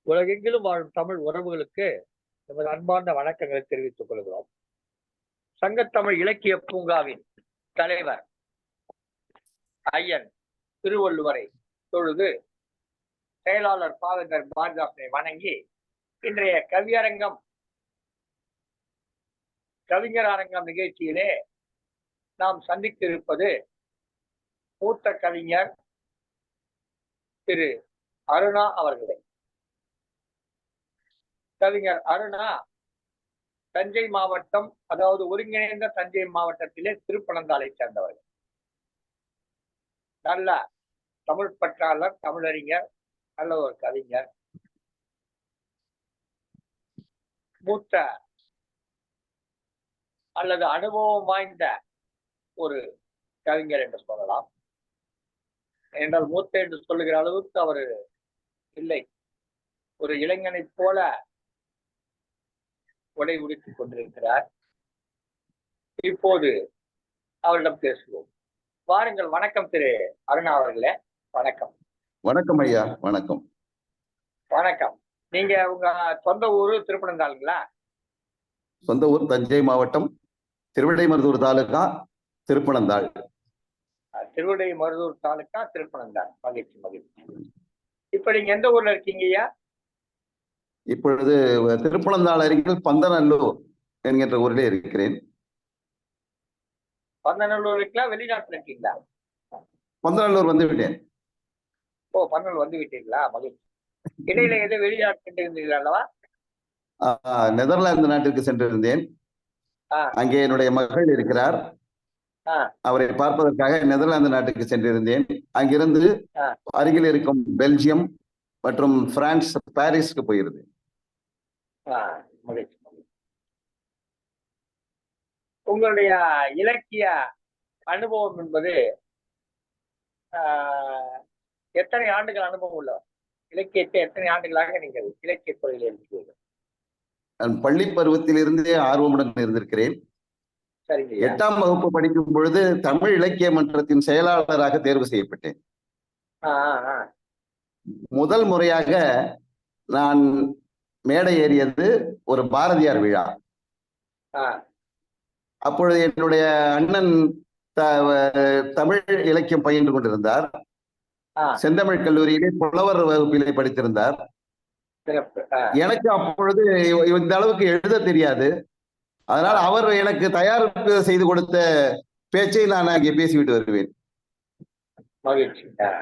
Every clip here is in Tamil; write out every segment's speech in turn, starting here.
உலகெங்கிலும் வாழும் தமிழ் உறவுகளுக்கு நமது அன்பார்ந்த வணக்கங்களை தெரிவித்துக் கொள்கிறோம். சங்கத்தமிழ் இலக்கிய பூங்காவின் தலைவர் ஐயன் திருவள்ளுவரை தொழுது செயலாளர் பாவேந்தர் பாரதிதாசனை வணங்கி இன்றைய கவிஞர் அரங்கம் நிகழ்ச்சியிலே நாம் சந்தித்திருப்பது மூத்த கவிஞர் திரு அருணா அவர்களை. கவிஞர் அருணா தஞ்சை மாவட்டம், அதாவது ஒருங்கிணைந்த தஞ்சை மாவட்டத்திலே திருப்பனந்தாளை சேர்ந்தவர்கள். நல்ல தமிழ் பற்றாளர், தமிழறிஞர், நல்ல ஒரு கவிஞர், மூத்த அல்லது அனுபவம் வாய்ந்த ஒரு கவிஞர் என்று சொல்லலாம். என்றால் மூத்த என்று சொல்லுகிற அளவுக்கு அவர் இல்லை. ஒரு இளைஞனைப் போல உடை உடுத்திக் கொண்டிருக்கிறார். இப்போது அவரிடம் பேசுவோம். வாருங்கள். வணக்கம் திரு அருணா அவர்களே. வணக்கம். வணக்கம் ஐயா. வணக்கம். வணக்கம். நீங்க உங்க சொந்த ஊரு திருப்பனந்தாளுங்களா? சொந்த ஊர் தஞ்சை மாவட்டம், திருவிடைமருதூர் தாலுகா, திருப்பனந்தாள். திருவிடைமருதூர் தாலுகா, திருப்பனந்தாள். மகிழ்ச்சி மகிழ்ச்சி. இப்ப நீங்க எந்த ஊர்ல இருக்கீங்க ஐயா? இப்பொழுது திருப்பனந்தாள் அருகில் பந்தநல்லூர் என்கின்ற ஊரிலே இருக்கிறேன். பந்தநல்லூர் இருக்கலாம். வெளிநாட்டுல இருக்கீங்களா? பந்தநல்லூர் வந்து விட்டேன். ஓ, பந்தநல்லூர் வந்து விட்டீங்களா? மகிழ்ச்சி. இடையில எதோ வெளிநாட்டு இருந்தீங்களா அல்லவா? நெதர்லாந்து நாட்டிற்கு சென்றிருந்தேன். அங்கே என்னுடைய மகள் இருக்கிறார். அவரை பார்ப்பதற்காக நெதர்லாந்து நாட்டுக்கு சென்றிருந்தேன். அங்கிருந்து அருகில் இருக்கும் பெல்ஜியம் மற்றும் பிரான்ஸ், பாரிஸ்க்கு போயிருந்தேன். உங்களுடைய இலக்கிய அனுபவம் என்பது எத்தனை ஆண்டுகள் அனுபவம் உள்ளவர்? இலக்கியத்தை எத்தனை ஆண்டுகளாக நீங்கள் இலக்கிய துறையில் இருக்கிறீர்கள்? நான் பள்ளி பருவத்திலிருந்தே ஆர்வமுடன் இருந்திருக்கிறேன். 8ஆம் வகுப்பு படிக்கும் பொழுது தமிழ் இலக்கிய மன்றத்தின் செயலாளராக தேர்வு செய்யப்பட்டேன். முதல் முறையாக நான் மேடை ஏறியது ஒரு பாரதியார் விழா. அப்பொழுது என்னுடைய அண்ணன் தமிழ் இலக்கியம் பயின்று கொண்டிருந்தார். செந்தமிழ் கல்லூரியிலே புலவர் வகுப்பிலே படித்திருந்தார். எனக்கு அப்பொழுது இந்த அளவுக்கு எழுத தெரியாது. அதனால் அவர் எனக்கு தயாரிப்பு செய்து கொடுத்த பேச்சை நான் அங்கே பேசிவிட்டு வருவேன்.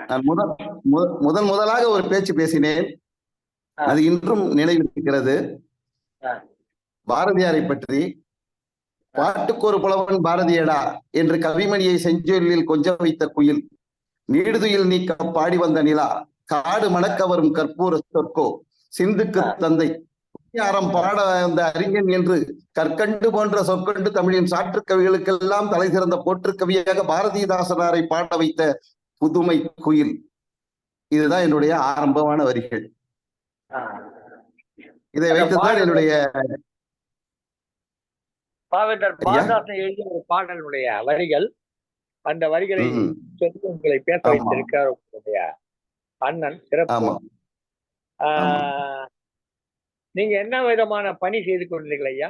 நான் முதலாக ஒரு பேச்சு பேசினேன். அது இன்றும் நினைவில் இருக்கிறது. பாரதியாரை பற்றி, பாட்டுக்கு ஒரு புலவன் பாரதியடா என்று கவிமணியை செஞ்சொல்லில் கொஞ்சம் வைத்த குயில், நீடுதுயில் நீக்க பாடி வந்த நிலா, காடு மணக்க வரும் கற்பூர சொற்கோ, சிந்துக்கு தந்தை அறம் பாட வந்த அறிஞன் என்று கற்கண்டு போன்ற சொற்கண்டு தமிழின் சாற்று கவிகளுக்கெல்லாம் தலை சிறந்த போற்று கவியாக பாரதிதாசனாரை பாட வைத்த புதுமை குயில். இதுதான் என்னுடைய ஆரம்பமான வரிகள். இதை வைத்துதான் என்னுடைய பாவேந்தர் பாரதிதாசன் எழுதிய ஒரு பாடலுடைய வரிகள். அந்த வரிகளை சொல்லி உங்களை பேச வைத்திருக்கிறார் உங்களுடைய அண்ணன். சிறப்பு. நீங்க என்ன விதமான பணி செய்து கொண்டீர்கள் ஐயா?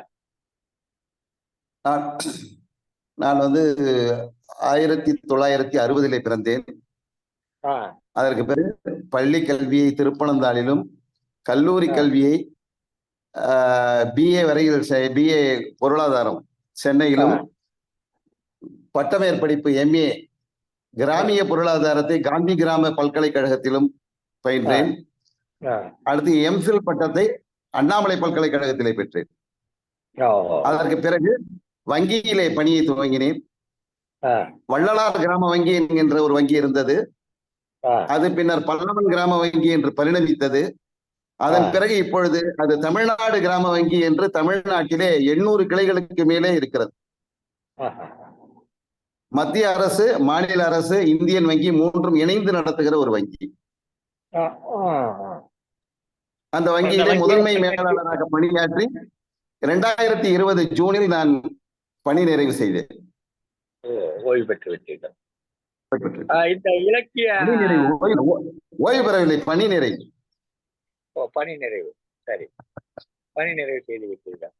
நான் 1960 பிறந்தேன். அதற்கு பிறகு பள்ளி கல்வியை திருப்பனந்தாளிலும், கல்லூரி கல்வியை பிஏ வரையில் பிஏ பொருளாதாரம் சென்னையிலும், பட்டமேற்படிப்பு எம்ஏ கிராமிய பொருளாதாரத்தை காந்தி கிராம பல்கலைக்கழகத்திலும் பயின்றேன். அடுத்து எம்ஃபில் பட்டத்தை அண்ணாமலை பல்கலைக்கழகத்திலே பெற்றேன். அதற்கு பிறகு வங்கியிலே பணியை துவங்கினேன். வள்ளலார் கிராம வங்கி என்கின்ற ஒரு வங்கி இருந்தது. அது பின்னர் பல்லவன் கிராம வங்கி என்று பரிணமித்தது. அதன் பிறகு இப்பொழுது அது தமிழ்நாடு கிராம வங்கி என்று தமிழ்நாட்டிலே 800 கிளைகளுக்கு மேலே இருக்கிறது. மத்திய அரசு, மாநில அரசு, இந்தியன் வங்கி மூன்றும் இணைந்து நடத்துகிற ஒரு வங்கி. அந்த வங்கியிலே முதன்மை மேலாளராக பணியாற்றி 2020 ஜூனில் நான் பணி நிறைவு செய்தேன். ஓய்வு பெற்று விட்டீர்கள். இந்த இலக்கிய ஓய்வு பெறவில்லை, பணி நிறைவு. பணி நிறைவு. சரி, பணி நிறைவு செய்து விட்டீர்கள்.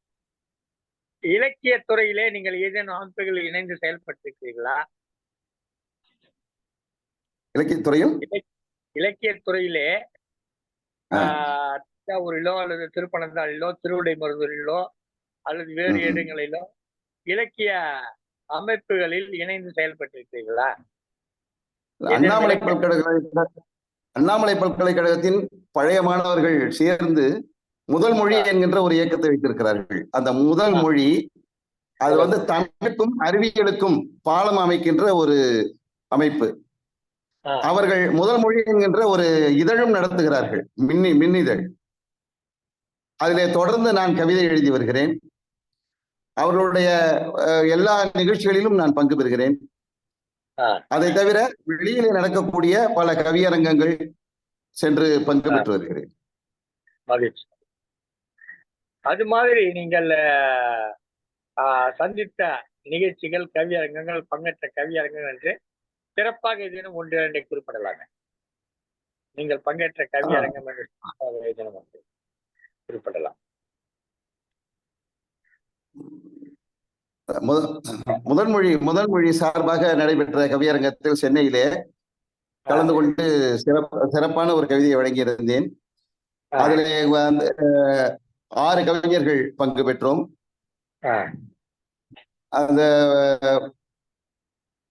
இலக்கிய துறையிலே நீங்கள் ஏதேனும் அமைப்புகளில் இணைந்து செயல்பட்டிருக்கிறீர்களா? இலக்கியத்துறையில் இலக்கிய துறையிலே தஞ்சாவூரிலோ அல்லது திருப்பனந்தாளிலோ திருவிடை மருதூரிலோ அல்லது வேறு இடங்களிலோ இலக்கிய அமைப்புகளில் இணைந்து செயல்பட்டிருக்கிறீர்களா? அண்ணாமலை பல்கலைக்கழகத்தின் பழைய மாணவர்கள் சேர்ந்து முதல் மொழி என்கின்ற ஒரு இயக்கத்தை வைத்திருக்கிறார்கள். அந்த முதல் மொழி அது வந்து தமிழுக்கும் அறிவியலுக்கும் பாலம் அமைக்கின்ற ஒரு அமைப்பு. அவர்கள் முதல் மொழி என்கின்ற ஒரு இதழும் நடத்துகிறார்கள், மின்னிதழ். அதிலே தொடர்ந்து நான் கவிதை எழுதி வருகிறேன். அவர்களுடைய எல்லா நிகழ்ச்சிகளிலும் நான் பங்கு பெறுகிறேன். அதை தவிர வெளியிலே நடக்கக்கூடிய பல கவியரங்கங்கள் சென்று பங்கு பெற்று வருகிறேன். மகிழ்ச்சி. அது மாதிரி நீங்கள் சந்தித்த நிகழ்ச்சிகள், கவியரங்கங்கள், பங்கேற்ற கவியரங்கங்கள் என்று சிறப்பாக ஏதேனும் ஒன்று இரண்டை குறிப்பிடலாமே. நீங்கள் பங்கேற்ற கவியரங்கம் என்று ஏதேனும் ஒன்று குறிப்பிடலாம். முதல் மொழி சார்பாக நடைபெற்ற கவியரங்கத்தில் சென்னையிலே கலந்து கொண்டு சிறப்பான ஒரு கவிதையை வழங்கியிருந்தேன். அதிலே 6 கவிஞர்கள் பங்கு பெற்றோம்.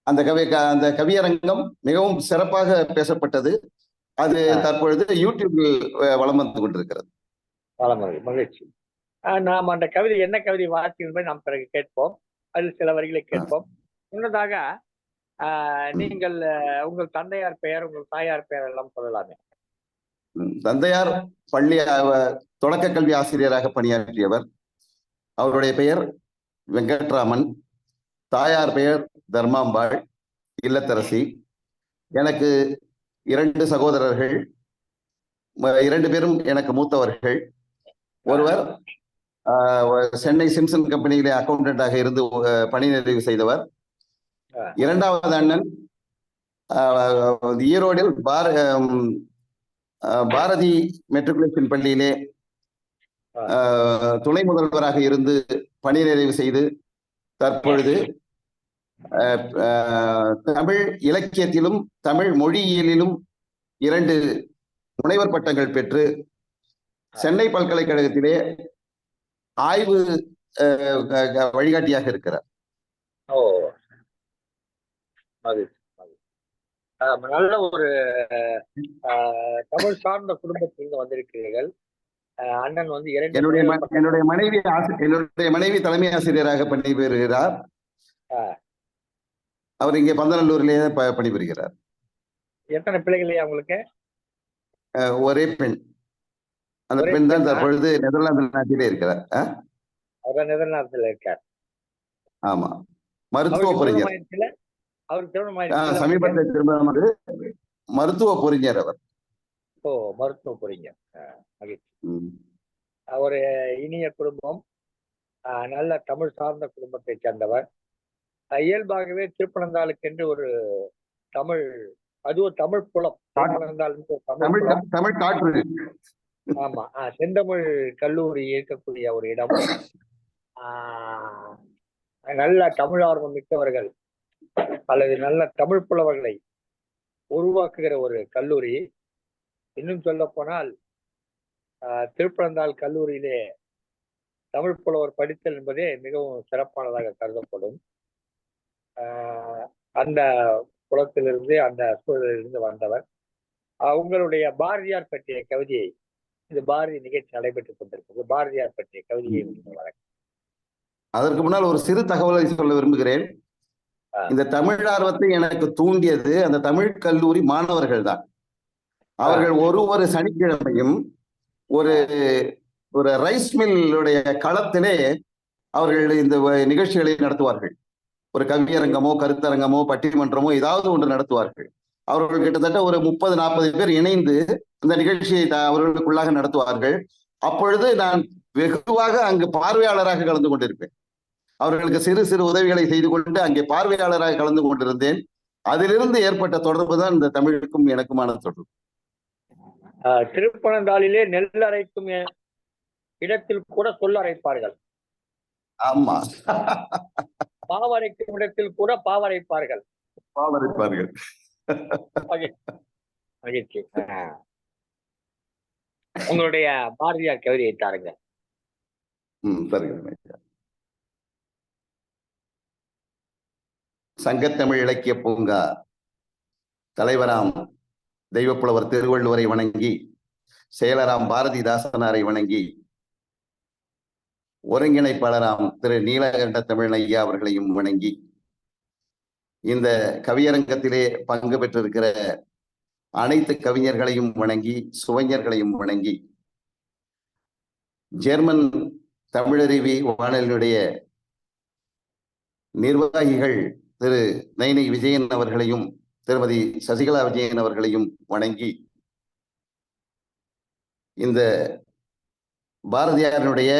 அந்த கவியரங்கம் மிகவும் சிறப்பாக பேசப்பட்டது. அது தற்பொழுது யூடியூபில் வலம் வந்து கொண்டிருக்கிறது. மகிழ்ச்சி. நாம் அந்த கவிதை என்ன கவிதை வாசிக்கும் நாம் பிறகு கேட்போம். அதில் சில வரிகளை கேட்போம். முன்னதாக நீங்கள் உங்கள் தந்தையார் பெயர், உங்கள் தாயார் பெயர் எல்லாம் சொல்லலாமே. தந்தையார் பள்ளி தொடக்க கல்வி ஆசிரியராக பணியாற்றியவர். அவருடைய பெயர் வெங்கட்ராமன். தாயார் பெயர் தர்மாம்பாள், இல்லத்தரசி. எனக்கு 2 சகோதரர்கள். 2 பேரும் எனக்கு மூத்தவர்கள். ஒருவர் சென்னை சிம்சன் கம்பெனியிலே அக்கௌண்டன்டாக இருந்து பணி நிறைவு செய்தவர். 2வது அண்ணன் ஈரோடில் பாரதி மெட்ரிகுலேஷன் பள்ளியிலே துணை முதல்வராக இருந்து பணி நிறைவு செய்து தற்பொழுது தமிழ் இலக்கியத்திலும் தமிழ் மொழியியலிலும் 2 முனைவர் பட்டங்கள் பெற்று சென்னை பல்கலைக்கழகத்திலே ஆய்வு வழிகாட்டியாக இருக்கிறார். நல்ல ஒரு தமிழ் சார்ந்த குடும்பத்திலிருந்து வந்திருக்கிறீர்கள். அண்ணன் வந்து என்னுடைய மனைவி தலைமை ஆசிரியராக பணிபுரிகிறார். அவர் இங்கே பந்தநல்லூரிலேயே பணிபுரிகிறார். எத்தனை பிள்ளைகளையா உங்களுக்கு? ஒரே பெண். அந்த பெண் தான் தற்பொழுது நெதர்லாந்து நாட்டிலே இருக்கிறார். அவர் நெதர்லாந்தில் இருக்கார். ஆமா, மருத்துவ பொறிஞர். சமீபத்தில் திருமணம், மருத்துவ பொறிஞர் அவர். மருத்துவ பொறிஞர். ஒரு இனிய குடும்பம், நல்ல தமிழ் சார்ந்த குடும்பத்தை சேர்ந்தவர். இயல்பாகவே திருப்பனந்தாளுக்கென்று ஒரு தமிழ், அதுவும் தமிழ் புலம். தமிழ் காற்று. ஆமா, செந்தமிழ் கல்லூரி இருக்கக்கூடிய ஒரு இடம். நல்ல தமிழ் ஆர்வம் மிக்கவர்கள் அல்லது நல்ல தமிழ் புலவர்களை உருவாக்குகிற ஒரு கல்லூரி. இன்னும் சொல்ல போனால் திருப்பனந்தாள் கல்லூரியிலே தமிழ் புலவர் படித்தல் என்பதே மிகவும் சிறப்பானதாக கருதப்படும். அந்த புலத்திலிருந்து, அந்த சூழலிலிருந்து வந்தவர். உங்களுடைய பாரதியார் பற்றிய கவிதையை, இந்த பாரதி நிகழ்ச்சி நடைபெற்றுக் கொண்டிருக்கிறது, பாரதியார் பற்றிய கவிதையை வழங்க. அதற்கு முன்னால் ஒரு சிறு தகவலை சொல்ல விரும்புகிறேன். இந்த தமிழ் ஆர்வத்தை எனக்கு தூண்டியது அந்த தமிழ் கல்லூரி மாணவர்கள் தான். அவர்கள் ஒரு சனிக்கிழமையும் ஒரு ரைஸ் மில்லுடைய களத்திலே அவர்கள் இந்த நிகழ்ச்சிகளை நடத்துவார்கள். ஒரு கவியரங்கமோ கருத்தரங்கமோ பட்டிமன்றமோ ஏதாவது ஒன்று நடத்துவார்கள். அவர்கள் கிட்டத்தட்ட ஒரு 30-40 பேர் இணைந்து இந்த நிகழ்ச்சியை அவர்களுக்குள்ளாக நடத்துவார்கள். அப்பொழுது நான் வெகுவாக அங்கு பார்வையாளராக கலந்து கொண்டிருப்பேன். அவர்களுக்கு சிறு சிறு உதவிகளை செய்து கொண்டு அங்கே பார்வையாளராக கலந்து கொண்டிருந்தேன். அதிலிருந்து ஏற்பட்ட தொடர்பு தான் இந்த தமிழுக்கும் எனக்குமான தொடர்பு. திருப்பனந்தாளிலே நெல் அரைக்கும் இடத்தில் கூட சொல்லரைப்பார்கள். ஆமா, பாவரைக்கும் இடத்தில் கூட பாவரைப்பார்கள். பாவரைப்பார்கள். மகிழ்ச்சி. உங்களுடைய பாரதியார் கவிதையை தாருங்க. சரிங்க. சங்கத்தமிழ் இலக்கிய பூங்கா தலைவராம் தெய்வப்புலவர் திருவள்ளுவரை வணங்கி, செயலராம் பாரதிதாசனாரை வணங்கி, ஒருங்கிணைப்பாளராம் திரு நீலகண்ட தமிழ் ஐயா அவர்களையும் வணங்கி, இந்த கவியரங்கத்திலே பங்கு பெற்றிருக்கிற அனைத்து கவிஞர்களையும் வணங்கி, சுவைஞர்களையும் வணங்கி, ஜெர்மன் தமிழருவி வானொலியுடைய நிர்வாகிகள் திரு நைனி விஜயன் அவர்களையும் திருமதி சசிகலா விஜயன் அவர்களையும் வணங்கி, இந்த பாரதியாரினுடைய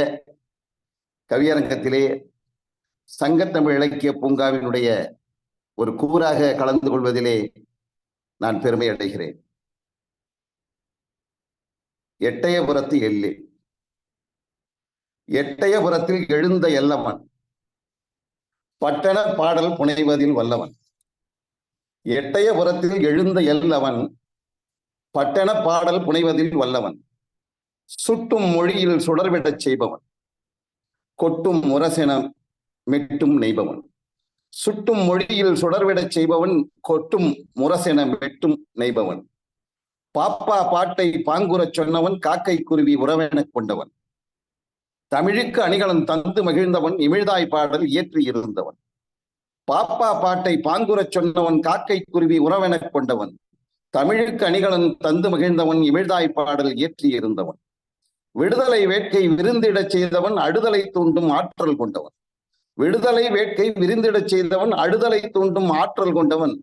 கவியரங்கத்திலே சங்கத்தமிழ் இலக்கிய பூங்காவினுடைய ஒரு கூறாக கலந்து கொள்வதிலே நான் பெருமை அடைகிறேன். எட்டயபுரத்து எள்ளி, எட்டயபுரத்தில் எழுந்த எல்லவன் பட்டண பாடல் புனைவதில் வல்லவன். எட்டயபுரத்தில் எழுந்த எல்லவன் பட்டண பாடல் புனைவதில் வல்லவன். சுட்டும் மொழியில் சுடர்விடச் செய்பவன், கொட்டும் முரசென மெட்டும் நெய்பவன். சுட்டும் மொழியில் சுடர்விடச் செய்பவன், கொட்டும் முரசென மெட்டும் நெய்பவன். பாப்பா பாட்டை பாங்குறச் சொன்னவன், காக்கை குருவி உறவெனக் கொண்டவன். தமிழுக்கு அணிகலன் தந்து மகிழ்ந்தவன், இமிழ்தாய் பாடல் இயற்றி இருந்தவன். பாப்பா பாட்டை பாங்குறச் சொன்னவன், காக்கை குருவி உறவெனக் கொண்டவன். தமிழுக்கு அணிகலன் தந்து மகிழ்ந்தவன், இமிழ்தாய் பாடல் இயற்றி இருந்தவன். விடுதலை வேட்கை விருந்திடச் செய்தவன், அடுதலை தூண்டும் ஆற்றல் கொண்டவன். விடுதலை வேட்கை விருந்திடச் செய்தவன், அடுதலை தூண்டும் ஆற்றல் கொண்டவன்.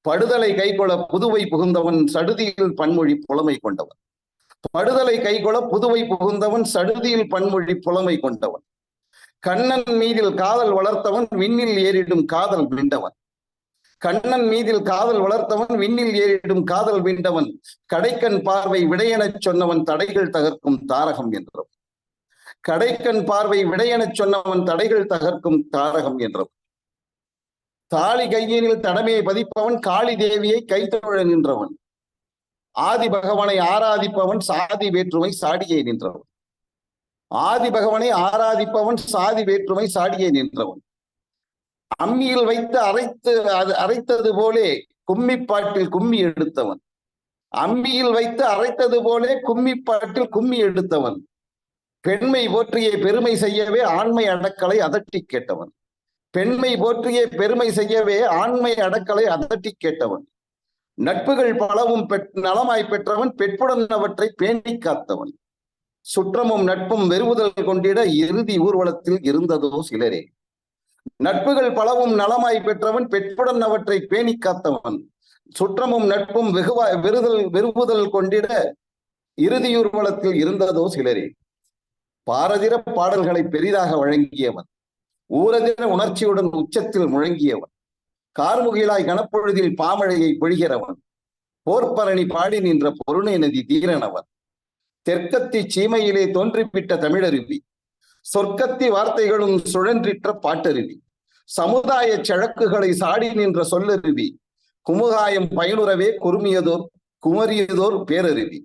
படுதலை கைகொள புதுவை புகுந்தவன், சடுதியில் பன்மொழி புலமை கொண்டவன். படுதலை கைகொள புதுவை புகுந்தவன், சடுதியில் பன்மொழி புலமை கொண்டவன். கண்ணன் மீதில் காதல் வளர்த்தவன், விண்ணில் ஏறிடும் காதல் விண்டவன். கண்ணன் மீதில் காதல் வளர்த்தவன், விண்ணில் ஏறிடும் காதல் விண்டவன். கடைக்கண் பார்வை விடையெனச் சொன்னவன், தடைகள் தகர்க்கும் தாரகம் என்றவன். கடைக்கண் பார்வை விடையெனச் சொன்னவன், தடைகள் தகர்க்கும் தாரகம் என்றவன். தாலி கையினில் தடமையை பதிப்பவன், காளி தேவியை கைத்தொழ நின்றவன். ஆதி பகவனை ஆராதிப்பவன், சாதி வேற்றுமை சாடியே நின்றவன். ஆதி பகவனை ஆராதிப்பவன், சாதி வேற்றுமை சாடியே நின்றவன். அம்மியில் வைத்து அரைத்தது போலே கும்மிப்பாட்டில் கும்மி எடுத்தவன். அம்மியில் வைத்து அரைத்தது போலே கும்மிப்பாட்டில் கும்மி எடுத்தவன். பெண்மை போற்றியே பெருமை செய்யவே ஆண்மை அடக்கலை அதட்டி கேட்டவன். பெண்மை போற்றியே பெருமை செய்யவே ஆண்மை அடக்கலை அதட்டி கேட்டவன். நட்புகள் பலவும் நலமாய் பெற்றவன், பெட்புடன் அவற்றை பேணி காத்தவன். சுற்றமும் நட்பும் வெறுவுதல் கொண்டிட இறுதி ஊர்வலத்தில் இருந்ததோ சிலரே. நட்புகள் பலவும் நலமாய் பெற்றவன், பெட்புடன் அவற்றை பேணி காத்தவன். சுற்றமும் நட்பும் வெறுவுதல் கொண்டிட இறுதியூர்வலத்தில் இருந்ததோ சிலரே. பாரதிர பாடல்களை பெரிதாக வழங்கியவன், ஊரதிர உணர்ச்சியுடன் உச்சத்தில் முழங்கியவன். கார்முகிலாய் கனப்பொழுதில் பாமழையை பொழிகிறவன், போர்ப்பரணி பாடி நின்ற பொருணை நதி தீரனவன். தெற்கத்தி சீமையிலே தோன்றிவிட்ட தமிழருவி, சொற்கத்தி வார்த்தைகளும் சுழன்றிற்ற பாட்டருவி. சமுதாய சழக்குகளை சாடி நின்ற சொல்லருவி, குமுகாயம் பயனுறவே குமரியதோர் பேரருவி.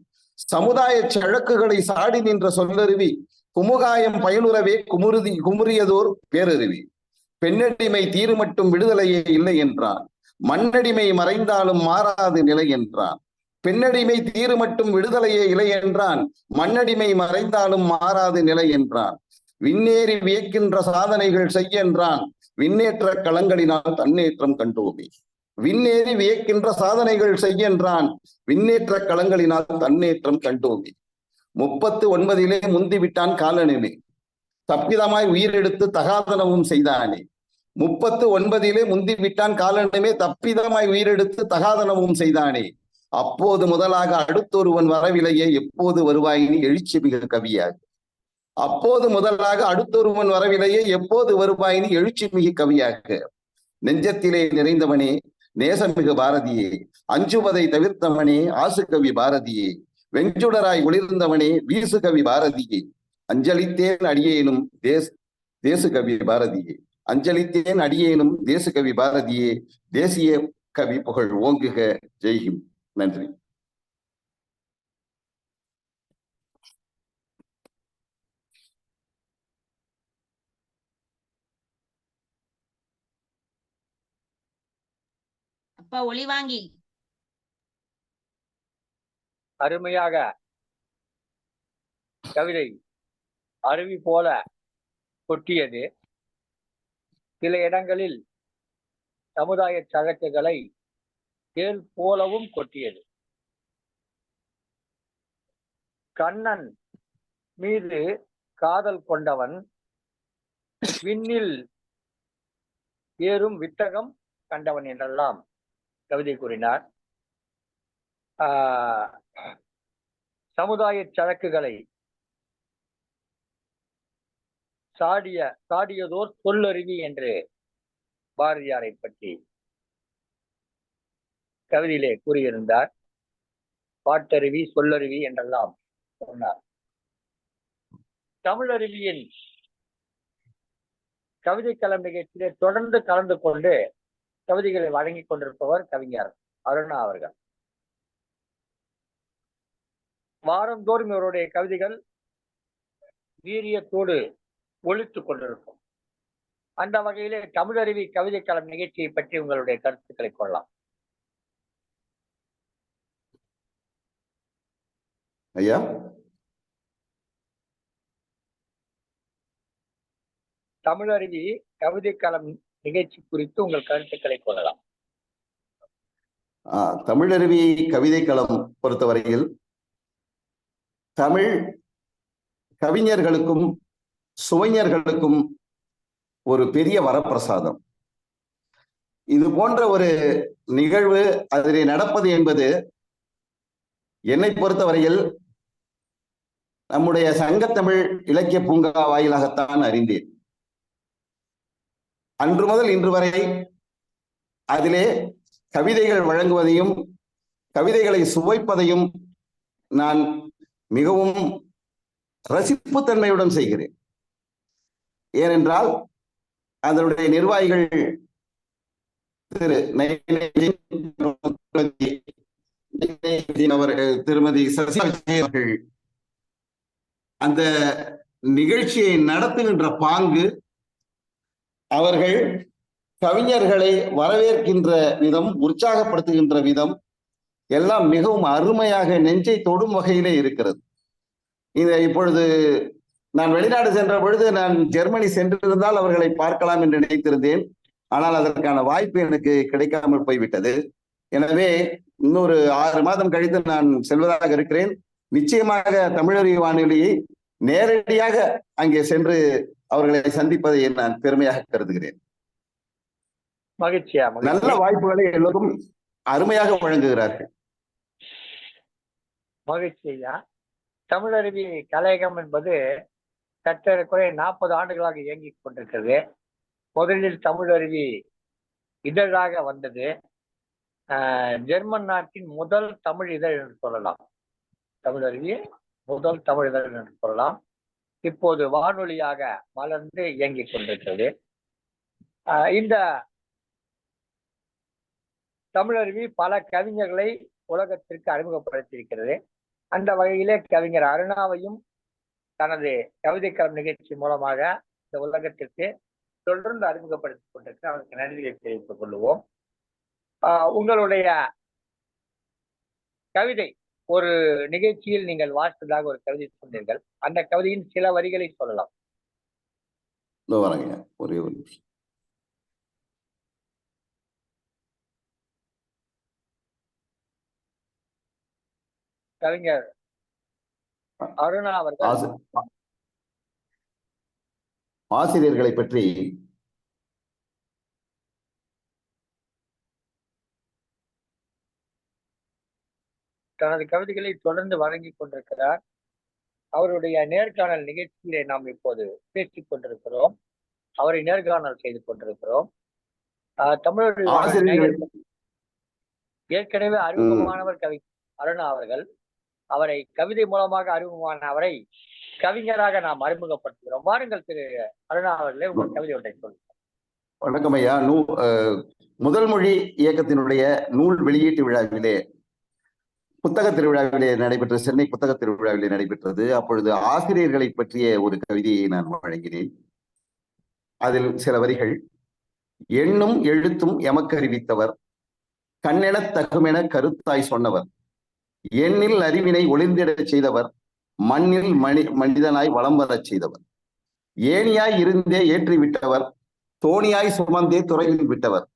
சமுதாய சழக்குகளை சாடி நின்ற சொல்லருவி, குமுகாயம் பயனுறவே குமுறியதோர் பேரருவி. பெண்ணடிமை தீரு மட்டும் விடுதலையே இல்லை என்றான், மண்ணடிமை மறைந்தாலும் மாறாது நிலை என்றான். பெண்ணடிமை தீரு மட்டும் விடுதலையே இல்லை என்றான், மண்ணடிமை மறைந்தாலும் மாறாது நிலை என்றான். விண்ணேறி வியக்கின்ற சாதனைகள் செய்யென்றான், விண்ணேற்ற களங்களினால் தன்னேற்றம் கண்டோமே. விண்ணேறி வியக்கின்ற சாதனைகள் செய்யென்றான், விண்ணேற்ற களங்களினால் தன்னேற்றம் கண்டோமே. 39 முந்திவிட்டான் காலனிலே, தப்பிதமாய் உயிரெடுத்து தகாதனவும் செய்தானே. 39 முந்திவிட்டான் காலனிலே, தப்பிதமாய் உயிரெடுத்து தகாதனவும் செய்தானே. அப்போது முதலாக அடுத்தொருவன் வரவில்லையே, எப்போது வருவாயினி எழுச்சி மிகு கவியாக. அப்போது முதலாக அடுத்தொருவன் வரவில்லையே, எப்போது வருவாயினி எழுச்சி மிகு கவியாக. நெஞ்சத்திலே நிறைந்தவனே நேசமிகு பாரதியே, அஞ்சுவதை தவிர்த்தவனே ஆசு கவி பாரதியே. வெஞ்சுடராய் ஒளிர்ந்தவனே வீசு கவி பாரதியே, அஞ்சலித்தேன் அடியேனும் தேசு கவி பாரதியே, அஞ்சலித்தேன் அடியேனும் தேசு கவி பாரதியே, தேசிய கவி புகழ் ஓங்குக. ஜெய்ஹிம். நன்றி. அப்பா ஒளிவாங்கி. அருமையாக கவிதை அருவி போல கொட்டியது. சில இடங்களில் சமுதாய சழக்குகளை தேல் போலவும் கொட்டியது. கண்ணன் மீது காதல் கொண்டவன் விண்ணில் ஏறும் வித்தகம் கண்டவன் என்றெல்லாம் கவிதை கூறினார். சமுதாய சழக்குகளை சாடியதோர் சொல்லருவி என்று பாரதியாரை பற்றி கவிதையிலே கூறியிருந்தார். பாட்டருவி, சொல்லருவி என்றெல்லாம் சொன்னார். தமிழருவியின் கவிதை களம் நிகழ்ச்சியிலே தொடர்ந்து கலந்து கொண்டு கவிதைகளை வழங்கிக் கொண்டிருப்பவர் கவிஞர் அருணா அவர்கள். வாரந்தோறும் இவருடைய கவிதைகள் வீரியத்தோடு ஒலித்துக் கொண்டிருக்கும். அந்த வகையிலே தமிழருவி கவிதை களம் நிகழ்ச்சியை பற்றி உங்களுடைய கருத்துக்களை கொள்ளலாம். ஐயா, தமிழருவி கவிதை களம் நிகழ்ச்சி குறித்து உங்கள் கருத்துக்களை கொள்ளலாம். தமிழருவி கவிதை களம் பொறுத்தவரையில் தமிழ் கவிஞர்களுக்கும் சுவைஞர்களுக்கும் ஒரு பெரிய வரப்பிரசாதம். இது போன்ற ஒரு நிகழ்வு அதிலே நடப்பது என்பது என்னை பொறுத்தவரையில் நம்முடைய சங்கத்தமிழ் இலக்கிய பூங்கா வாயிலாகத்தான் அறிந்தேன். அன்று முதல் இன்று வரை அதிலே கவிதைகள் வழங்குவதையும் கவிதைகளை சுவைப்பதையும் நான் மிகவும் ரசிப்புத்தன்மையுடன் செய்கிறேன். ஏனென்றால் அதனுடைய நிர்வாகிகள் திருமதி சசிகலா அவர்கள் அந்த நிகழ்ச்சியை நடத்துகின்ற பாங்கு, அவர்கள் கவிஞர்களை வரவேற்கின்ற விதம், உற்சாகப்படுத்துகின்ற விதம் எல்லாம் மிகவும் அருமையாக நெஞ்சை தொடும் வகையிலே இருக்கிறது. இப்பொழுது நான் வெளிநாடு சென்ற பொழுது நான் ஜெர்மனி சென்றிருந்தால் அவர்களை பார்க்கலாம் என்று நினைத்திருந்தேன். ஆனால் அதற்கான வாய்ப்பு எனக்கு கிடைக்காமல் போய்விட்டது. எனவே இன்னொரு 6 மாதம் கழித்து நான் செல்வதாக இருக்கிறேன். நிச்சயமாக தமிழருவி வானொலியை நேரடியாக அங்கே சென்று அவர்களை சந்திப்பதை நான் பெருமையாக கருதுகிறேன். மகிழ்ச்சியா, நல்ல வாய்ப்புகளை எல்லோரும் அருமையாக வழங்குகிறார்கள். மகிழ்ச்சியா. தமிழருவி கலையகம் என்பது சற்றேறக்குறைய 40 ஆண்டுகளாக இயங்கிக் கொண்டிருக்கிறது. முதலில் தமிழருவி இதழாக வந்தது. ஜெர்மன் நாட்டின் முதல் தமிழ் இதழ் என்று சொல்லலாம். தமிழருவி முதல் தமிழ் இதழ் என்று சொல்லலாம். இப்போது வானொலியாக மலர்ந்து இயங்கிக் கொண்டிருக்கிறது. இந்த தமிழருவி பல கவிஞர்களை உலகத்திற்கு அறிமுகப்படுத்தியிருக்கிறது. அந்த வகையிலே கவிஞர் அருணாவையும் தனது கவிதை களம் நிகழ்ச்சி மூலமாக இந்த உலகத்திற்கு தொடர்ந்து அறிமுகப்படுத்திக் கொண்டிருக்க அவருக்கு நன்றியை தெரிவித்துக் கொள்வோம். உங்களுடைய கவிதை ஒரு நிகழ்ச்சியில் நீங்கள் வாசித்ததாக ஒரு கவிதை சொன்னீர்கள். அந்த கவிதையின் சில வரிகளை சொல்லலாம். ஒரே ஒரு நிமிஷம். கவிஞர் அருணா அவர்கள் ஆசிரியர்களை பற்றி தனது கவிதைகளை தொடர்ந்து வழங்கிக் கொண்டிருக்கிறார். அவருடைய நேர்காணல் நிகழ்ச்சியிலே நாம் இப்போது பேசிக் கொண்டிருக்கிறோம். அவரை நேர்காணல் செய்து கொண்டிருக்கிறோம். தமிழ் ஏற்கனவே அறிமுகமானவர் கவி அருணா அவர்கள். அவரை கவிதை மூலமாக அறிமுகமான அவரை கவிஞராக நாம் அறிமுகப்படுத்துகிறோம். வாருங்கள் திரு அருணா அவர்களே, உங்கள் கவிதை ஒன்றை சொல்லுங்கள். வணக்கம் ஐயா. முதல் மொழி இயக்கத்தினுடைய நூல் வெளியீட்டு விழாவிலே, புத்தக திருவிழாவிலே நடைபெற்ற, சென்னை புத்தக திருவிழாவிலே நடைபெற்றது. அப்பொழுது ஆசிரியர்களை பற்றிய ஒரு கவிதையை நான் வழங்கினேன். அதில் சில வரிகள்: எண்ணும் எழுத்தும் எமக்கறிவித்தவர், கண்ணெனத் தகுமென கருத்தாய் சொன்னவர், எண்ணில் அறிவினை ஒளிர்ந்திடச் செய்தவர், மண்ணில் மனிதனாய் வலம் வரச் செய்தவர், ஏணியாய் இருந்தே ஏற்றி விட்டவர், தோணியாய் சுமந்தே துறையில் விட்டவர்,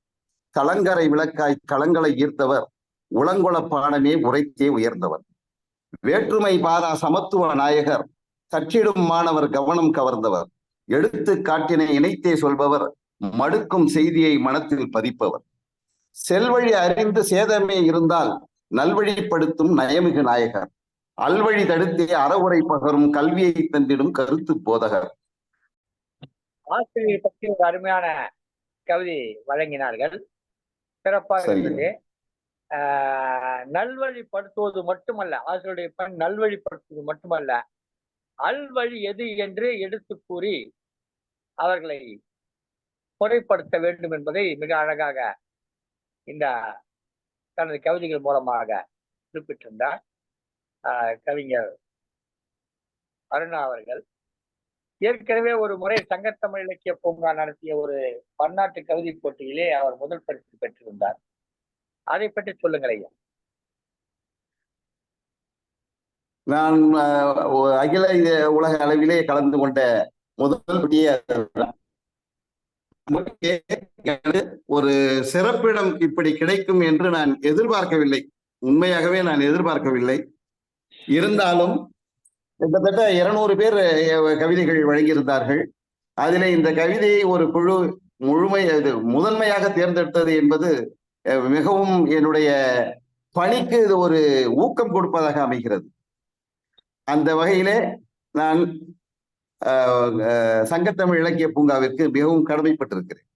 கலங்கரை விளக்காய் களங்களை ஈர்த்தவர், உளங்கொள பாடமே உரைத்தே உயர்ந்தவர், வேற்றுமை பாரா சமத்துவ நாயகர், கற்றிடும் மாணவர் கவனம் கவர்ந்தவர், எடுத்து காட்டினை இணைத்தே சொல்பவர், மடுக்கும் செய்தியை மனத்தில் பதிப்பவர், செல்வழி அறிந்து சேதமே இருந்தால் நல்வழிப்படுத்தும் நயமிகு நாயகர், அல்வழி தடுத்தே அறவுரை பகரும் கல்வியை தந்திடும் கருத்து போதகர். ஆசிரியரை பற்றி ஒரு அருமையான கவிதை வழங்கினார்கள். சிறப்பாக இருந்தது. நல்வழிப்படுத்துவது மட்டுமல்ல, ஆசிரியருடைய பணி நல்வழிப்படுத்துவது மட்டுமல்ல, அல்வழி எது என்று எடுத்து கூறி அவர்களை முறைப்படுத்த வேண்டும் என்பதை மிக அழகாக இந்த தனது கவிதைகள் மூலமாக குறிப்பிட்டிருந்தார் கவிஞர் அருணா அவர்கள். ஏற்கனவே ஒரு முறை சங்கத்தமிழ் இலக்கிய பூங்கா நடத்திய ஒரு பன்னாட்டு கவிதை போட்டியிலே அவர் முதல் பரிசு பெற்றிருந்தார். அதை பற்றி சொல்லுங்கள் ஐயா. நான் அகில உலக அளவிலே கலந்து கொண்ட முதல் ஒரு சிறப்பிடம் இப்படி கிடைக்கும் என்று நான் எதிர்பார்க்கவில்லை. உண்மையாகவே நான் எதிர்பார்க்கவில்லை. இருந்தாலும் கிட்டத்தட்ட 200 பேர் கவிதைகள் வழங்கியிருந்தார்கள். அதிலே இந்த கவிதையை ஒரு குழு முதன்மையாக தேர்ந்தெடுத்தது என்பது மிகவும் என்னுடைய பணிக்கு இது ஒரு ஊக்கம் கொடுப்பதாக அமைகிறது. அந்த வகையிலே நான் சங்கத்தமிழ் இலக்கிய பூங்காவிற்கு மிகவும் கடமைப்பட்டிருக்கிறேன்.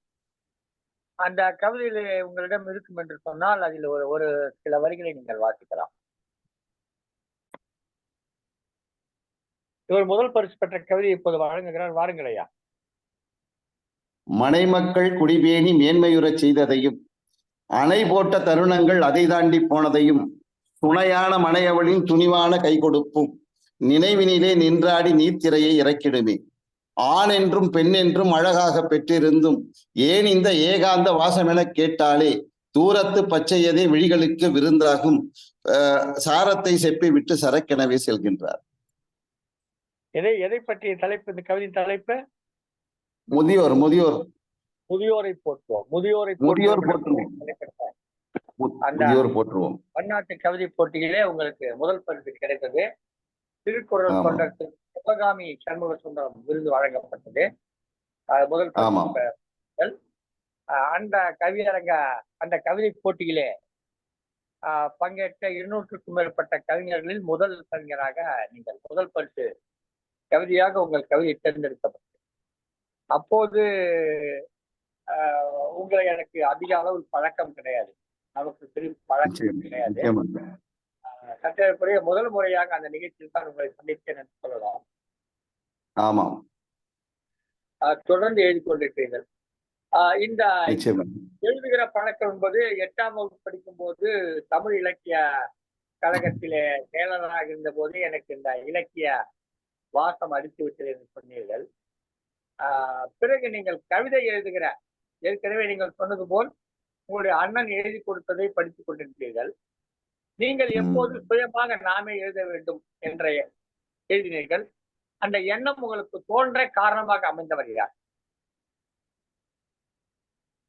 அந்த கவிதையில உங்களிடம் இருக்கும் என்று சொன்னால் அதில் ஒரு சில வரிகளை நீங்கள் வாசிக்கலாம். இவர் முதல் பரிசு பெற்ற கவிதை இப்போது வழங்குகிறார். வாருங்கள் ஐயா. மனைமக்கள் குடிபேணி மேன்மையுறச் செய்ததையும், அணை போட்ட தருணங்கள் அதை தாண்டி போனதையும், துணையான மனையவளின் துணிவான கை கொடுப்பும், நினைவினிலே நின்றாடி நீர்த்திரையை இறக்கிடுமே, ஆண் என்றும் பெண் என்றும் அழகாக பெற்றிருந்தும் ஏன் இந்த ஏகாந்த வாசமென கேட்டாலே, தூரத்து பச்சையதே விழிகளுக்கு விருந்தாகும், சாரத்தை செப்பி விட்டு சரக்கெனவே செல்கின்றார். எதை பற்றிய தலைப்பு இந்த கவிதையின் தலைப்பு? முதியோரை போற்றுவோம். போற்றுவோம். பன்னாட்டு கவிதை போட்டியிலே உங்களுக்கு முதல் பரிசு கிடைத்தது. திருக்குறள் தொண்டர் சிவகாமி சண்முக சுந்தரம் விருது வழங்கப்பட்டது. முதல் அந்த அந்த கவிதை போட்டியிலே பங்கேற்ற 200க்கும் மேற்பட்ட கவிஞர்களில் முதல் கவிஞராக நீங்கள் முதல் பரிசு கவிதையாக உங்கள் கவிதை தேர்ந்தெடுக்கப்பட்டது. அப்போது உங்களை எனக்கு அதிக அளவில் பழக்கம் கிடையாது, நமக்கு பெரும் பழக்கம் கிடையாது. சற்றேறக்குறைய முதல் முறையாக அந்த நிகழ்ச்சியில் தான் உங்களை சந்தித்தேன் என்று சொல்லலாம். ஆமாம். தொடர்ந்து எழுதி கொண்டிருக்கிறீர்கள். இந்த எழுதுகிற பழக்கம் என்பது 8ஆம் வகுப்பு படிக்கும் போது தமிழ் இலக்கிய கழகத்திலே செயலராக இருந்த போது எனக்கு இந்த இலக்கிய வாசம் அடித்து விட்டது என்று சொன்னீர்கள். பிறகு நீங்கள் கவிதை எழுதுகிற, ஏற்கனவே நீங்கள் சொன்னது போல் உங்களுடைய அண்ணன் எழுதி கொடுத்ததை படித்துக் கொண்டிருக்கிறீர்கள். நீங்கள் எப்போது சுயமாக நாமே எழுத வேண்டும் என்ற எழுதினீர்கள். அந்த எண்ணம் உங்களுக்கு தோன்ற காரணமாக அமைந்தவர் யார்?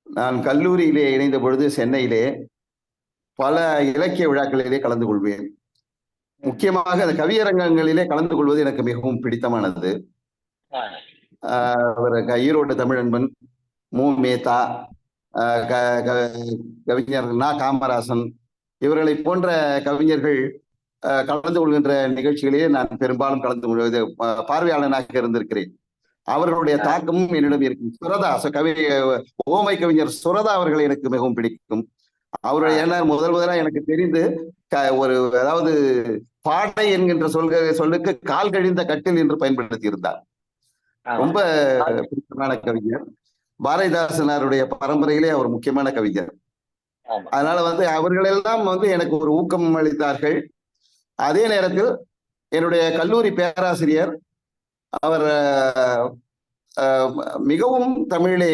நான் கல்லூரியிலே இணைந்த பொழுது சென்னையிலே பல இலக்கிய விழாக்களிலே கலந்து கொள்வேன். முக்கியமாக அந்த கவியரங்கங்களிலே கலந்து கொள்வது எனக்கு மிகவும் பிடித்தமானது. ஈரோடு தமிழன்பன், மு. மேத்தா, கவிஞர் நா. காமராசன் இவர்களை போன்ற கவிஞர்கள் கலந்து கொள்கின்ற நிகழ்ச்சிகளிலே நான் பெரும்பாலும் கலந்து கொள்வது பார்வையாளனாக இருந்திருக்கிறேன். அவர்களுடைய தாக்கமும் என்னிடம் இருக்கும். சுரதா ஓமை கவிஞர் சுரதா அவர்களை எனக்கு மிகவும் பிடிக்கும். அவருடைய ஏன்னா முதல்ல எனக்கு தெரிந்து ஒரு அதாவது பாடை என்கின்ற சொல்லுக்கு கால் கழிந்த கட்டில் என்று பயன்படுத்தி இருந்தார். ரொம்ப பிடித்தமான கவிஞர். பாரதிதாசனாருடைய பரம்பரையிலே அவர் முக்கியமான கவிஞர். அதனால அவர்களெல்லாம் எனக்கு ஒரு ஊக்கம் அளித்தார்கள். அதே நேரத்தில் என்னுடைய கல்லூரி பேராசிரியர் அவர் மிகவும் தமிழிலே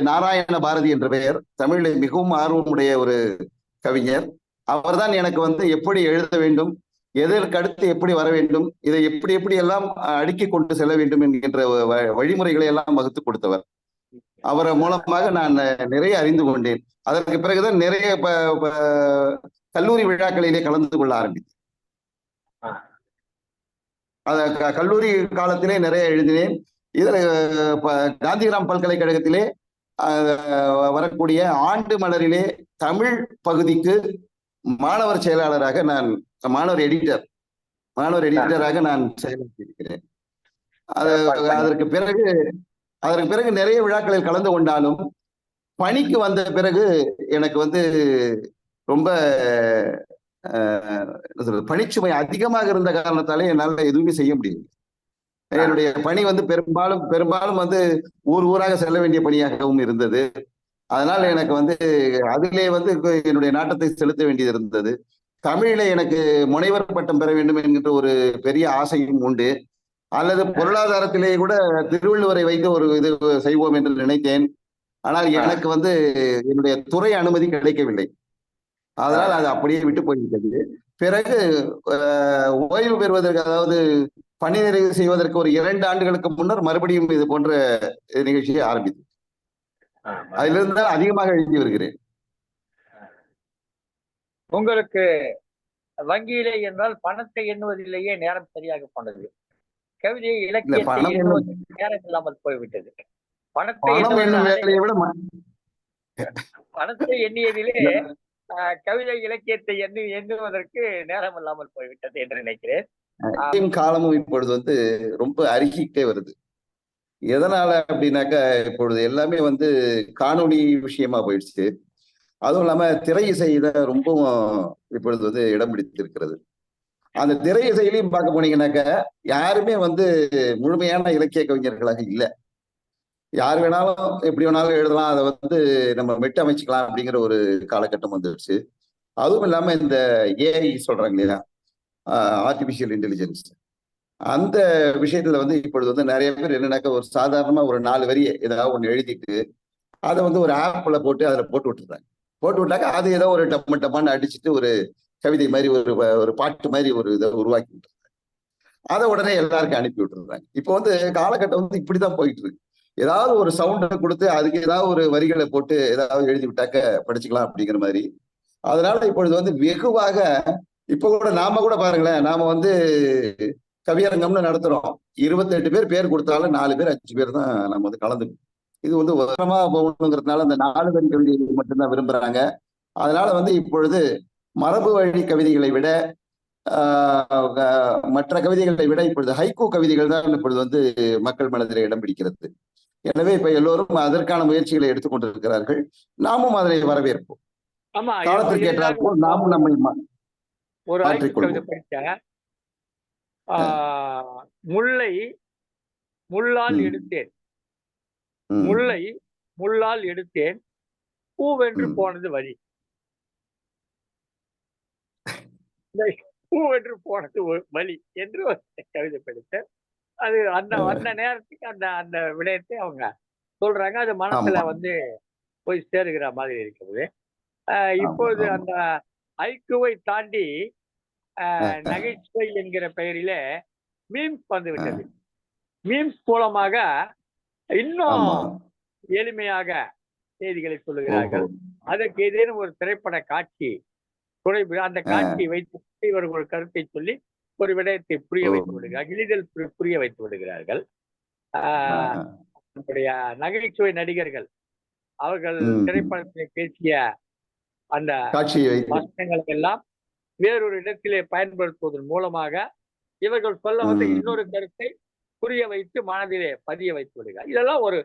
நாராயண பாரதி என்ற பெயர், தமிழிலே மிகவும் ஆர்வமுடைய ஒரு கவிஞர். அவர்தான் எனக்கு எப்படி எழுத வேண்டும், எதற்கு அடுத்து எப்படி வர வேண்டும், இதை எப்படி எப்படி எல்லாம் அடுக்கி கொண்டு செல்ல வேண்டும் என்கின்ற வழிமுறைகளை எல்லாம் வகுத்து கொடுத்தவர். அவர் மூலமாக நான் நிறைய அறிந்து கொண்டேன். அதற்கு பிறகுதான் நிறைய கல்லூரி விழாக்களிலே கலந்து கொள்ள ஆரம்பித்தேன். கல்லூரி காலத்திலே நிறைய எழுதினேன். இதுல காந்திகிராம் பல்கலைக்கழகத்திலே வரக்கூடிய ஆண்டு மலரிலே தமிழ் பகுதிக்கு மாணவர் செயலாளராக மாணவர் எடிட்டராக நான் செயலாற்றியிருக்கிறேன். அதற்கு பிறகு நிறைய விழாக்களில் கலந்து கொண்டாலும் பணிக்கு வந்த பிறகு எனக்கு ரொம்ப பணிச்சுமை அதிகமாக இருந்த காரணத்தாலே என்னால் எதுவுமே செய்ய முடியும். என்னுடைய பணி பெரும்பாலும் ஊராக செல்ல வேண்டிய பணியாகவும் இருந்தது. அதனால எனக்கு அதிலே என்னுடைய நாட்டத்தை செலுத்த வேண்டியது இருந்தது. தமிழில எனக்கு முனைவர் பட்டம் பெற வேண்டும் என்கின்ற ஒரு பெரிய ஆசையும் உண்டு. அல்லது பொருளாதாரத்திலே கூட திருவள்ளுவரை வைத்து ஒரு இது செய்வோம் என்று நினைத்தேன். ஆனால் எனக்கு என்னுடைய துறை அனுமதி கிடைக்கவில்லை. அதனால் அது அப்படியே விட்டு போய்விட்டது. பிறகு ஓய்வு பெறுவதற்கு, அதாவது பணி நிறைவு செய்வதற்கு ஒரு 2 ஆண்டுகளுக்கு முன்னர் மறுபடியும் இது போன்ற நிகழ்ச்சியை ஆரம்பித்தேன். அதிலிருந்து அதிகமாக எழுதி வருகிறேன். உங்களுக்கு வங்கியிலே என்றால் பணத்தை எண்ணுவதிலேயே நேரம் சரியாக போனது. கவிதை இலக்கியத்தை எண்ணுவதற்கு நேரம் இல்லாமல் போய்விட்டது. பணத்தை எண்ணியதிலே கவிதை இலக்கியத்தை எண்ணுவதற்கு நேரம் இல்லாமல் போய்விட்டது என்று நினைக்கிறேன். காலமும் இப்பொழுது ரொம்ப அருகிட்டே வருது. எதனால அப்படின்னாக்கா, இப்பொழுது எல்லாமே காணொளி விஷயமா போயிடுச்சு. அதுவும் இல்லாம திரை இசை தான் ரொம்பவும் இப்பொழுது இடம் பிடித்திருக்கிறது. அந்த திரை இசையிலையும் பார்க்க போனீங்கன்னாக்க யாருமே முழுமையான இலக்கிய கவிஞர்களாக இல்லை. யார் வேணாலும் எப்படி வேணாலும் எழுதலாம், அதை நம்ம மெட்டு அமைச்சுக்கலாம் அப்படிங்கிற ஒரு காலகட்டம் வந்துடுச்சு. அதுவும் இல்லாம இந்த ஏஐ சொல்றாங்க இல்லையா, ஆர்டிபிஷியல் இன்டெலிஜென்ஸ், அந்த விஷயத்துல இப்பொழுது நிறைய பேர் என்னன்னாக்க ஒரு சாதாரணமா ஒரு 4 வரியை ஏதாவது ஒண்ணு எழுதிட்டு அதை ஒரு ஆப்ல போட்டு அதில் போட்டு விட்டாக்க அது ஏதோ ஒரு டப்பான்னு அடிச்சுட்டு ஒரு கவிதை மாதிரி ஒரு பாட்டு மாதிரி ஒரு இதை உருவாக்கி விட்டுறாங்க. அதை உடனே எல்லாருக்கும் அனுப்பி விட்டுறாங்க. இப்போ காலகட்டம் இப்படிதான் போயிட்டு இருக்கு. ஏதாவது ஒரு சவுண்டை கொடுத்து அதுக்கு ஏதாவது ஒரு வரிகளை போட்டு ஏதாவது எழுதி விட்டாக்க படிச்சுக்கலாம் அப்படிங்கிற மாதிரி. அதனால இப்பொழுது வெகுவாக இப்ப கூட நாம கூட பாருங்களேன், நாம கவியரங்கம்னு நடத்துறோம். 28 பேர் கொடுத்தாலும் 4 பேர் 5 பேர் தான் நம்ம கலந்துக்கணும். இது உரமா போகணுங்கிறதுனால அந்த 4 வரி கவிதைகள் மட்டும்தான் விரும்புறாங்க. அதனால இப்பொழுது மரபு வழி கவிதைகளை விட மற்ற கவிதைகளை விட இப்பொழுது ஹைக்கூ கவிதைகள் தான் இப்பொழுது மக்கள் மனதில் இடம் பிடிக்கிறது. எனவே இப்ப எல்லோரும் அதற்கான முயற்சிகளை எடுத்துக்கொண்டிருக்கிறார்கள். நாமும் அதை வரவேற்போம். காலத்திற்கு ஏற்றாற்போல் நாமும் நம்மை ஒரு கவிதை படித்தேன். முல்லை முள்ளால் எடுத்தேன், முல்லை முள்ளால் எடுத்தேன், பூவென்று போனது வழி. பூவென்று போனது வழி என்று ஒரு கவிதை படித்தேன். அது அந்த நேரத்துக்கு அந்த விடயத்தை அவங்க சொல்றாங்க. அது மனசுல போய் சேருகிற மாதிரி இருக்கிறது. இப்போது அந்த ஐக்குவை தாண்டி நகைச்சுவை என்கிற பெயரிலே மீம்ஸ் வந்து விட்டது. மீம்ஸ் மூலமாக இன்னும் எளிமையாக செய்திகளை சொல்லுகிறார்கள். அதற்கு ஏதேனும் ஒரு திரைப்பட காட்சி அந்த காட்சியை வைத்து இவர்கள் ஒரு கருத்தை சொல்லி ஒரு விடயத்தை புரிய வைத்து விடுகிறார்கள், எளிதில் புரிய வைத்து விடுகிறார்கள். நம்முடைய நகைச்சுவை நடிகர்கள் அவர்கள் திரைப்படத்தில் பேசிய அந்த வசனங்களை எல்லாம் வேறொரு இடத்திலே பயன்படுத்துவதன் மூலமாக இவர்கள் சொல்ல இன்னொரு கருத்தை புரிய வைத்து மனதிலே பதிய வைத்து விடுகிறார். இதெல்லாம் ஒரு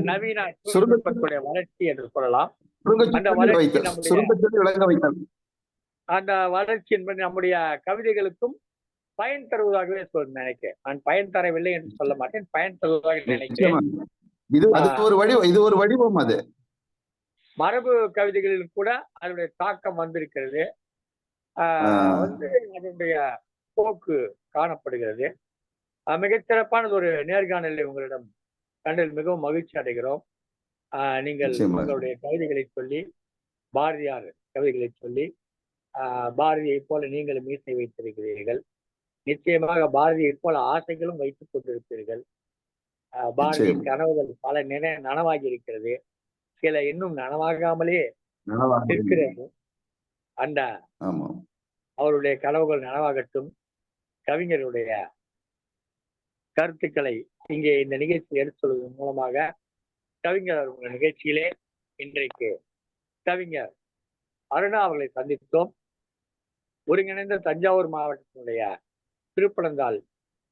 நவீன தொழில்நுட்பத்துடைய வளர்ச்சி என்று சொல்லலாம். அந்த வளர்ச்சி நம்முடைய அந்த வளர்ச்சி என்பது நம்முடைய கவிதைகளுக்கும் பயன் தருவதாகவே நினைக்கிறேன். நான் பயன் தரவில்லை என்று சொல்ல மாட்டேன், பயன் தருவதாக நினைக்கிறேன். இது ஒரு வடிவம். அது மரபு கவிதைகளில் கூட அதனுடைய தாக்கம் வந்திருக்கிறது. அதனுடைய போக்கு காணப்படுகிறது. மிகச்சிறப்பானது ஒரு நேர்காணலை உங்களிடம் கண்டதில் மிகவும் மகிழ்ச்சி அடைகிறோம். நீங்கள் உங்களுடைய கவிதைகளை சொல்லி, பாரதியார் கவிதைகளை சொல்லி, பாரதியை போல நீங்களும் மீசை வைத்திருக்கிறீர்கள். நிச்சயமாக பாரதியை போல ஆசைகளும் வைத்துக் கொண்டிருப்பீர்கள். பாரதியின் கனவுகள் பல நனவாகி இருக்கிறது, சில இன்னும் நனவாகாமலே இருக்கிறது. அந்த அவருடைய கனவுகள் நனவாகட்டும். கவிஞருடைய கருத்துக்களை இங்கே இந்த நிகழ்ச்சியில் எடுத்து சொல்வதன் மூலமாக கவிஞர் நிகழ்ச்சியிலே இன்றைக்கு கவிஞர் அருணா அவர்களை சந்தித்தோம். ஒருங்கிணைந்த தஞ்சாவூர் மாவட்டத்தினுடைய திருப்பனந்தாள்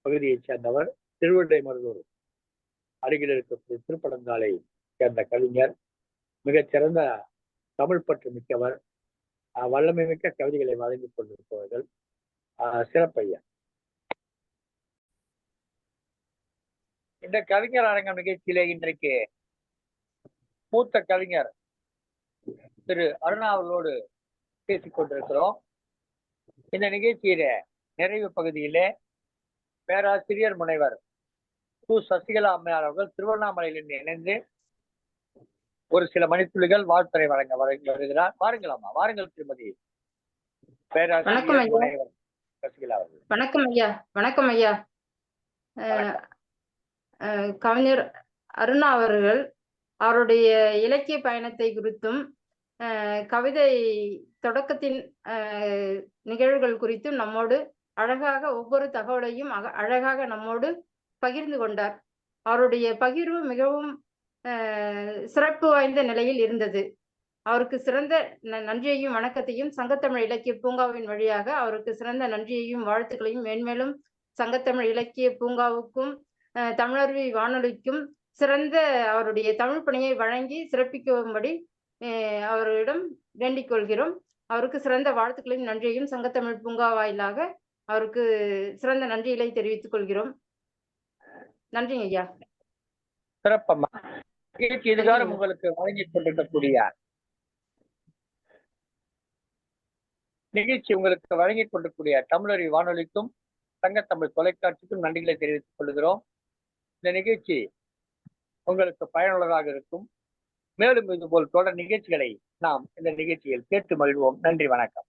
பகுதியைச் சேர்ந்தவர். திருவிடைமருதூர் அருகில் இருக்கக்கூடிய திருப்பனந்தாளை சேர்ந்த கவிஞர். மிகச்சிறந்த தமிழ் பற்று மிக்கவர். வல்லமை மிக்க கவிதைகளை வழங்கிக் கொண்டிருப்பவர்கள். சிறப்பையா. இந்த கவிஞர் அரங்கம் நிகழ்ச்சியிலே இன்றைக்கு மூத்த கவிஞர் திரு அருணா அவர்களோடு பேசிக் கொண்டிருக்கிறோம். இந்த நிகழ்ச்சியில நிறைவு பகுதியிலே பேராசிரியர் முனைவர் கு. சசிகலா அம்மையார் அவர்கள் திருவண்ணாமலையில் இணைந்து ஒரு சில மணித்துளிகள் வாழ்த்துறை வழங்க வருகிறார். வாருங்களாமா, வாருங்கள் திருமதி பேராசிரியர் முனைவர் சசிகலா அவர்கள். வணக்கம் ஐயா. வணக்கம் ஐயா. கவிஞர் அருணா அவர்கள் அவருடைய இலக்கிய பயணத்தை குறித்தும் கவிதை தொடக்கத்தின் நிகழ்வுகள் குறித்தும் நம்மோடு அழகாக ஒவ்வொரு தகவலையும் அழகாக நம்மோடு பகிர்ந்து கொண்டார். அவருடைய பகிர்வு மிகவும் சிறப்பு வாய்ந்த நிலையில் இருந்தது. அவருக்கு சிறந்த நன்றியையும் வணக்கத்தையும் சங்கத்தமிழ் இலக்கிய பூங்காவின் வழியாக அவருக்கு சிறந்த நன்றியையும் வாழ்த்துக்களையும் மேன்மேலும் சங்கத்தமிழ் இலக்கிய பூங்காவுக்கும் தமிழருவி வானொலிக்கும் சிறந்த அவருடைய தமிழ் பணியை வழங்கி சிறப்பிக்கும்படி அவரிடம் வேண்டிக் கொள்கிறோம். அவருக்கு சிறந்த வாழ்த்துக்களையும் நன்றியையும் சங்கத்தமிழ் பூங்கா வாயிலாக அவருக்கு சிறந்த நன்றிகளை தெரிவித்துக் கொள்கிறோம். நன்றிங்க ஐயா. சிறப்பம்மா. இதுகாரம் உங்களுக்கு வழங்கிக் கொண்டிருக்கக்கூடிய நிகழ்ச்சி உங்களுக்கு வழங்கிக் கொண்டிருக்கூடிய தமிழருவி வானொலிக்கும் சங்கத்தமிழ் தொலைக்காட்சிக்கும் நன்றிகளை தெரிவித்துக் கொள்கிறோம். இந்த நிகழ்ச்சி உங்களுக்கு பயனுள்ளதாக இருக்கும். மேலும் இதுபோல் தொடர் நிகழ்ச்சிகளை நாம் இந்த நிகழ்ச்சியில் கேட்டு மகிழ்வோம். நன்றி, வணக்கம்.